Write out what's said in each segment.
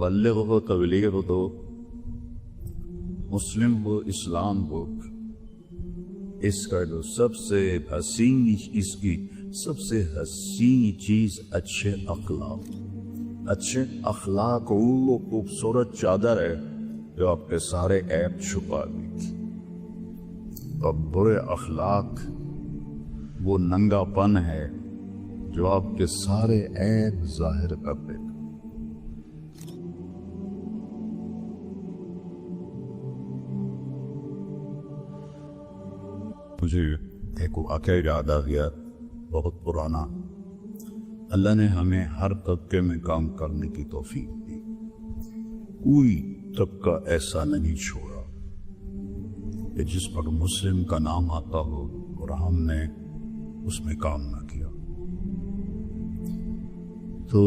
مبلغ ہو تبلیغ ہو مسلم ہو اسلام ہو اس کا جو سب سے حسین اس کی سب سے حسین چیز اچھے اخلاق وہ خوبصورت چادر ہے جو آپ کے سارے عیب چھپا دی اور برے اخلاق وہ ننگا پن ہے جو آپ کے سارے عیب ظاہر کر دے گا۔ مجھے ایک واقعہ یاد آ گیا بہت پرانا۔ اللہ نے ہمیں ہر طبقے میں کام کرنے کی توفیق دی، کوئی طبقہ ایسا نہیں چھوڑا کہ جس پر مسلم کا نام آتا ہو اور ہم نے اس میں کام نہ کیا۔ تو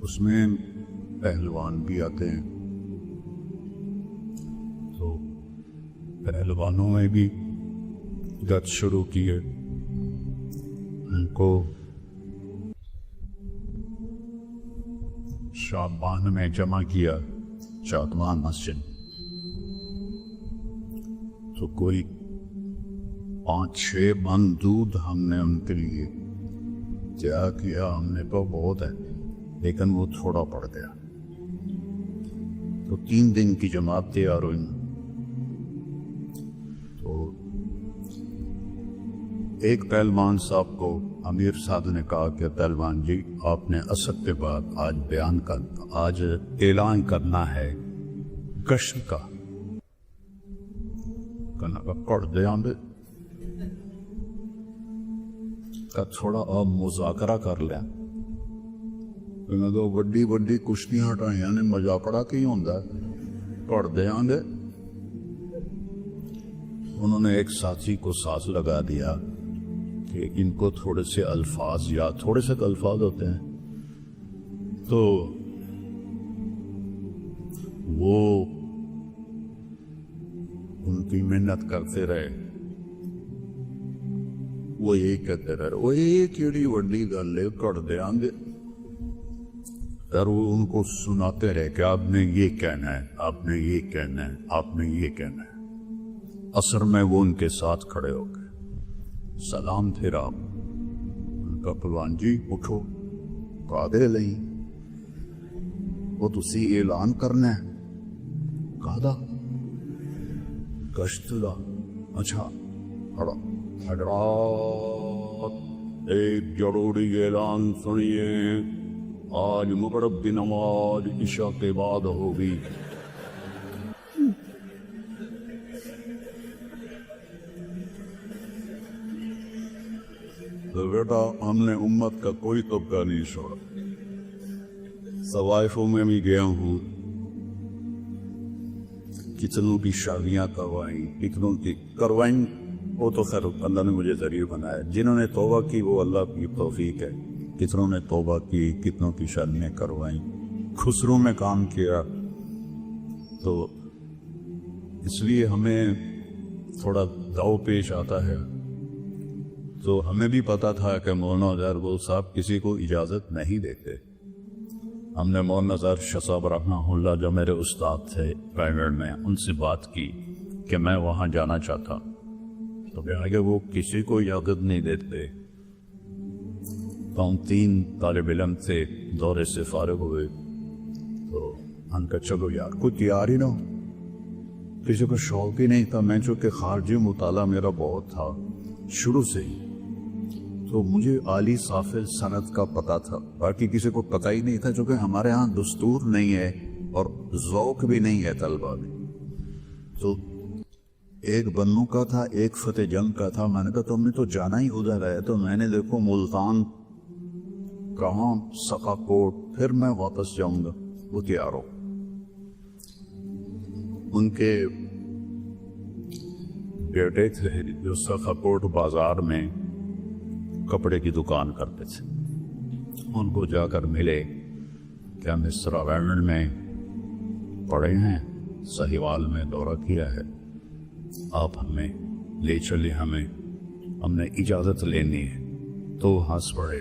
اس میں پہلوان بھی آتے ہیں، تو پہلوانوں میں بھی گت شروع کیے، ان کو شعبان میں جمع کیا شادمان مسجد، تو کوئی 5-6 من دودھ ہم نے ان کے لیے تیار کیا۔ ہم نے تو بہت ہے لیکن وہ تھوڑا پڑ گیا، تو 3 دن کی جماعت تیار ہوئی۔ تو ایک پہلوان صاحب کو امیر صاحب نے کہا کہ پہلوان جی آپ نے عصر کے بعد آج اعلان کرنا ہے گشت کا، پڑھ دے آندے کا تھوڑا اور مذاکرہ کر لیا۔ تو وڈی وڈی کشتیاں ہٹائیں نے مذاکرہ کی ہوتا ہے، پڑھ دے آندے۔ انہوں نے ایک ساتھی کو ساز لگا دیا کہ ان کو تھوڑے سے الفاظ یا تھوڑے سے الفاظ ہوتے ہیں، تو وہ ان کی محنت کرتے رہے۔ وہ یہی کہتے رہے وہ یہ کیڑی وڈی گل ہے کر دیا گے، اور وہ ان کو سناتے رہے کہ آپ نے یہ کہنا ہے، آپ نے یہ کہنا ہے، آپ نے یہ کہنا ہے۔ عصر میں وہ ان کے ساتھ کھڑے ہو گئے، سلام پھیرا، ان کا پہلوان جی اٹھو، کادے لئی وہ تسی اعلان کرنا ہے، کادا گشت دا، اچھا کھڑا، حضرات ایک ضروری اعلان سنیے، آج مغرب کی نماز عشاء کے بعد ہوگی۔ تو بیٹا ہم نے امت کا کوئی طبقہ نہیں چھوڑا، طوائفوں میں بھی گیا ہوں، کتنوں کی شادیاں کروائیں، کتنوں کی کروائیں، وہ تو خیر اللہ نے مجھے ذریعہ بنایا، جنہوں نے توبہ کی وہ اللہ کی توفیق ہے، کتنوں نے توبہ کی، کتنوں کی شادیاں کروائیں، خسروں میں کام کیا۔ تو اس لیے ہمیں تھوڑا داؤ پیش آتا ہے۔ تو ہمیں بھی پتا تھا کہ مولانا ظاہر صاحب کسی کو اجازت نہیں دیتے۔ ہم نے مولانا ظاہر شاہ صاحب رحمہ اللہ جو میرے استاد تھے پرائیویٹ میں، ان سے بات کی کہ میں وہاں جانا چاہتا، تو کہا کہ وہ کسی کو اجازت نہیں دیتے۔ تو ہم 3 طالب علم تھے، دورے سے فارغ ہوئے، تو ہم کہا چلو یار کوئی تیار ہی نہ ہو، کسی کو شوق ہی نہیں تھا۔ میں چونکہ خارجی مطالعہ میرا بہت تھا شروع سے ہی، تو مجھے عالی صافل سند کا پتہ تھا، باقی کسی کو پتہ ہی نہیں تھا، چونکہ ہمارے ہاں دستور نہیں ہے اور ذوق بھی نہیں ہے طلبہ میں۔ تو ایک بنو کا تھا، ایک فتح جنگ کا تھا۔ میں نے کہا تم نے تو جانا ہی ادھر ہے، تو میں نے دیکھو ملتان کہاں سقا کوٹ، پھر میں واپس جاؤں گا، وہ تیار ہو۔ ان کے بیٹے تھے جو سقا کوٹ بازار میں کپڑے کی دکان کرتے تھے، ان کو جا کر ملے کہ ہم اس راویمن میں پڑے ہیں، سہیوال میں دورہ کیا ہے، آپ ہمیں لے چلے، ہم نے اجازت لینی ہے۔ تو ہنس پڑے،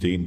3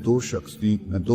2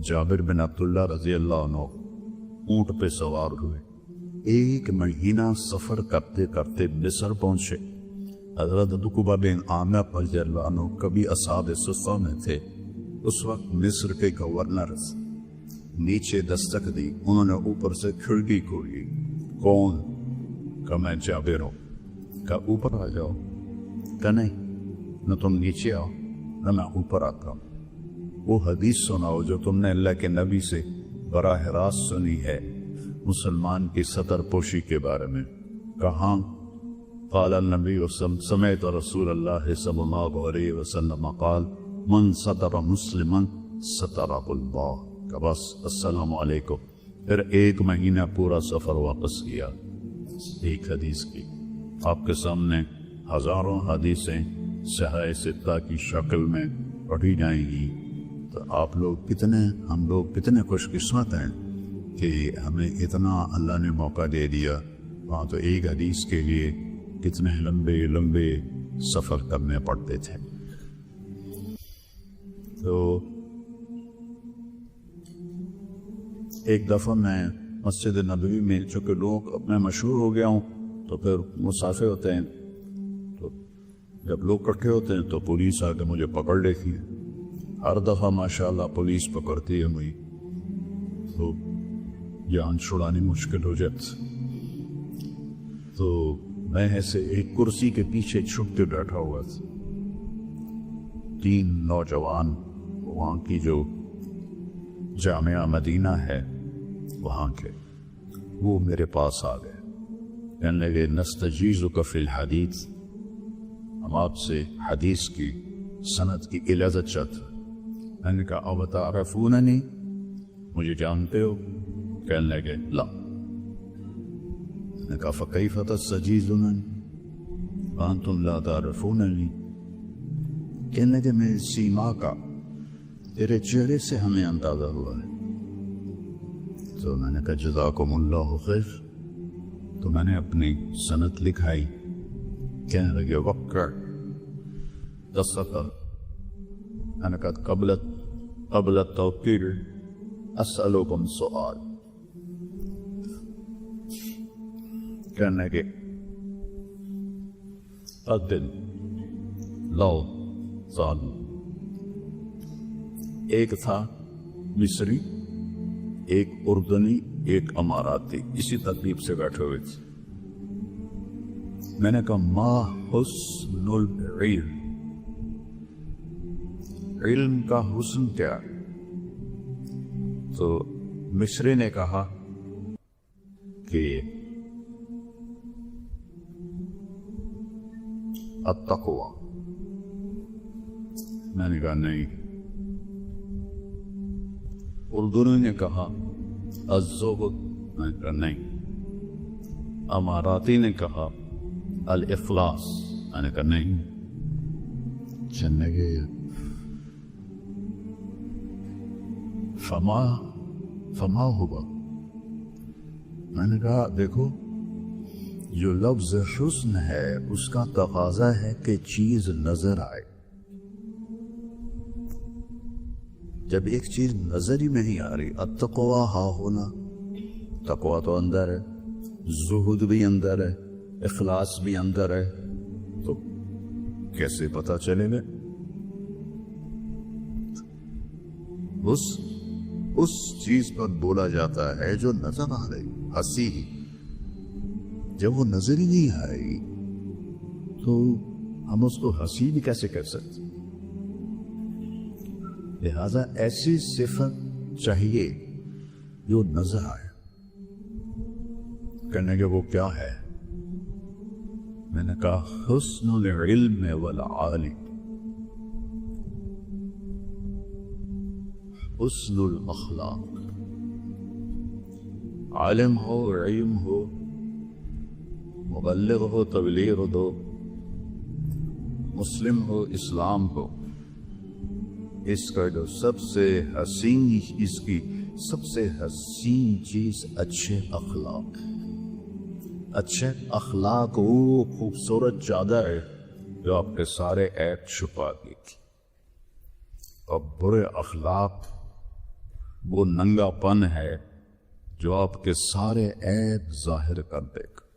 جابر بن عبداللہ رضی اللہ عنہ اونٹ پہ سوار ہوئے، 1 مہینہ سفر کرتے کرتے مصر پہنچے۔ حضرت عقبہ بن عامر رضی اللہ عنہ کبھی اصحاب صفہ میں تھے، اس وقت مصر کے گورنر نیچے دستک دی، انہوں نے اوپر سے کھڑکی کھولی، کون؟ کہ میں جابر ہوں۔ کہ اوپر آ جاؤ۔ کہ نہیں، نہ تم نیچے آؤ نہ میں اوپر آتا ہوں، وہ حدیث سناؤ جو تم نے اللہ کے نبی سے براہ راست سنی ہے مسلمان کی ستر پوشی کے بارے میں۔ کہاں؟ قال النبی سمعت رسول اللہ صلی اللہ علیہ وسلم قال من ستر مسلما سترہ اللہ۔ کہ بس السلام علیکم۔ پھر 1 مہینہ پورا سفر واپس کیا۔ ایک حدیث کی آپ کے سامنے ہزاروں حدیثیں صحیح ستہ کی شکل میں پڑھی جائیں گی، تو آپ لوگ ہم لوگ کتنے خوش قسمت ہیں کہ ہمیں اتنا اللہ نے موقع دے دیا۔ وہاں تو ایک حدیث کے لیے کتنے لمبے لمبے سفر کرنے پڑتے تھے۔ تو ایک دفعہ میں مسجد نبوی میں، چونکہ لوگ اب میں مشہور ہو گیا ہوں تو پھر مسافر ہوتے ہیں، تو جب لوگ اکٹھے ہوتے ہیں تو پولیس آ کے مجھے پکڑ لیتی ہے۔ ہر دفعہ ماشاءاللہ پولیس پکڑتی ہے مجھے، تو جان چھڑانی مشکل ہو جاتی۔ تو میں ایسے ایک کرسی کے پیچھے چھپ کے بیٹھا ہوا تھا، 3 نوجوان وہاں کی جو جامعہ مدینہ ہے وہاں کے، وہ میرے پاس آ گئے، کہنے لگے نستجیزک فی الحدیث، ہم آپ سے حدیث کی سند کی اجازت چاہتے ہیں۔ میں نے کہا او تعرفوننی، مجھے جانتے ہو؟ کہنے لگے لا۔ میں نے کہا فکیف تستجیزوننی وانتم لا تعرفوننی؟ کہنے لگے میری سیما کا، تیرے چہرے سے ہمیں اندازہ ہوا ہے۔ تو میں نے کہا جزاکم اللہ خیر، تو میں نے اپنی سند لکھائی۔ کہنے لگے وقع دستخط۔ میں نے کہا قبل التوقیر اسألکم سؤال۔ کہنے لگے عدل لو ظالم۔ ایک تھا مصری، ایک اردنی، ایک اماراتی، اسی ترتیب سے بیٹھے ہوئے تھے۔ میں نے کہا ما حسن العلم، علم کا حسن کیا؟ تو مصری نے کہا کہ التقوی۔ میں نے کہا نہیں۔ اردو نے کہا الزہد۔ میں نے کہا نہیں۔ اماراتی نے کہا الافلاس۔ میں نے کہا نہیں۔ چلنے گئے فما ہوا۔ میں نے کہا دیکھو، جو لفظ حسن ہے اس کا تقاضا ہے کہ چیز نظر آئے۔ جب ایک چیز نظر ہی میں نہیں آ رہی، التقوی ہا ہونا، تقوی تو اندر ہے، زہد بھی اندر ہے، اخلاص بھی اندر ہے، تو کیسے پتا چلے گا؟ اس چیز پر بولا جاتا ہے جو نظر آ رہی، ہنسی ہی جب وہ نظر ہی نہیں آئی تو ہم اس کو ہنسی بھی کیسے کر سکتے؟ لہذا ایسی صفت چاہیے جو نظر آئے۔ کہنے کے وہ کیا ہے؟ میں نے کہا حسن العلم والعالم، حسن الاخلاق۔ عالم ہو، علم ہو، مبلغ ہو، تبلیغ دو، مسلم ہو، اسلام ہو، اس کا جو سب سے حسین، اس کی سب سے حسین چیز اچھے اخلاق۔ اچھے اخلاق وہ خوبصورت چادر ہے جو آپ کے سارے عیب چھپا دی تھی، اور برے اخلاق وہ ننگا پن ہے جو آپ کے سارے عیب ظاہر کر دے گا.